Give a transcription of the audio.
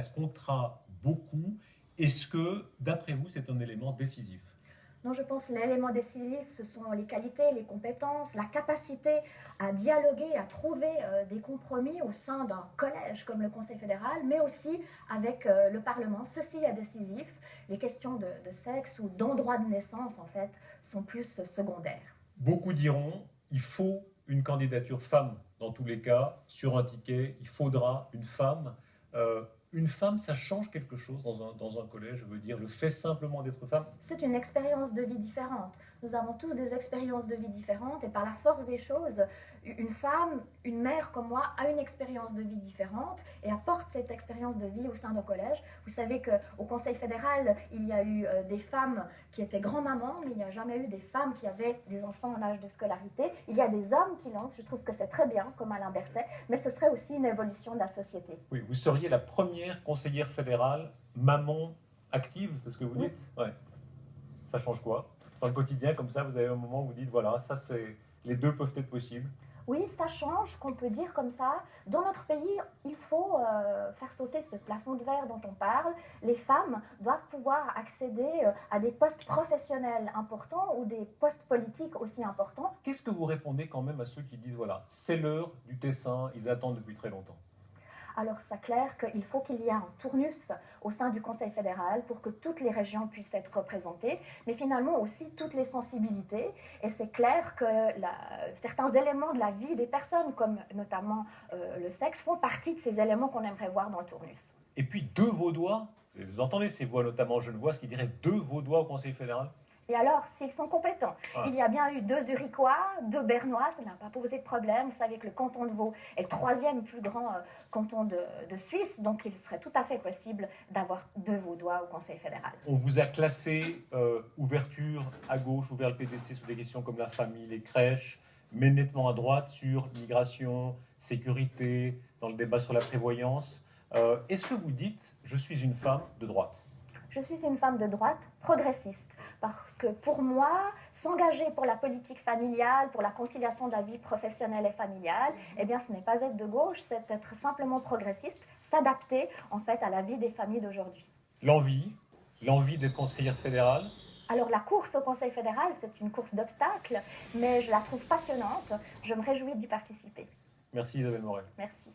ça comptera beaucoup. Est-ce que, d'après vous, c'est un élément décisif? Non, je pense que l'élément décisif, ce sont les qualités, les compétences, la capacité à dialoguer, à trouver des compromis au sein d'un collège comme le Conseil fédéral, mais aussi avec le Parlement. Ceci est décisif. Les questions de sexe ou d'endroit de naissance, en fait, sont plus secondaires. Beaucoup diront il faut une candidature femme dans tous les cas, sur un ticket, il faudra une femme. Une femme, ça change quelque chose dans un collège, je veux dire, le fait simplement d'être femme. C'est une expérience de vie différente. Nous avons tous des expériences de vie différentes et par la force des choses, une femme, une mère comme moi, a une expérience de vie différente et apporte cette expérience de vie au sein d'un collège. Vous savez qu'au Conseil fédéral, il y a eu des femmes qui étaient grand-mamans, mais il n'y a jamais eu des femmes qui avaient des enfants en âge de scolarité. Il y a des hommes qui l'ont, je trouve que c'est très bien, comme Alain Berset, mais ce serait aussi une évolution de la société. Oui, vous seriez la première conseillère fédérale maman active, c'est ce que vous Oui. dites? Ouais. Ça change quoi? Dans le quotidien, comme ça, vous avez un moment où vous dites, voilà, ça c'est... Les deux peuvent être possibles. Oui, ça change, qu'on peut dire comme ça. Dans notre pays, il faut faire sauter ce plafond de verre dont on parle. Les femmes doivent pouvoir accéder à des postes professionnels importants ou des postes politiques aussi importants. Qu'est-ce que vous répondez quand même à ceux qui disent, voilà, c'est l'heure du Tessin, ils attendent depuis très longtemps? Alors c'est clair qu'il faut qu'il y ait un tournus au sein du Conseil fédéral pour que toutes les régions puissent être représentées, mais finalement aussi toutes les sensibilités. Et c'est clair que certains éléments de la vie des personnes, comme notamment le sexe, font partie de ces éléments qu'on aimerait voir dans le tournus. Et puis deux Vaudois, vous entendez ces voix, notamment Genevois, qui diraient deux Vaudois au Conseil fédéral? Et alors, s'ils sont compétents, il y a bien eu 2 Zurichois, 2 Bernois, ça n'a pas posé de problème. Vous savez que le canton de Vaud est le 3e plus grand canton de Suisse, donc il serait tout à fait possible d'avoir 2 Vaudois au Conseil fédéral. On vous a classé ouverture à gauche, ouvert le PDC sur des questions comme la famille, les crèches, mais nettement à droite sur l'immigration, sécurité, dans le débat sur la prévoyance. Est-ce que vous dites « je suis une femme de droite » ? Je suis une femme de droite progressiste parce que pour moi, s'engager pour la politique familiale, pour la conciliation de la vie professionnelle et familiale, eh bien ce n'est pas être de gauche, c'est être simplement progressiste, s'adapter en fait à la vie des familles d'aujourd'hui. L'envie d'être conseillère fédérale? Alors la course au Conseil fédéral, c'est une course d'obstacles, mais je la trouve passionnante, je me réjouis d'y participer. Merci Isabelle Morel. Merci.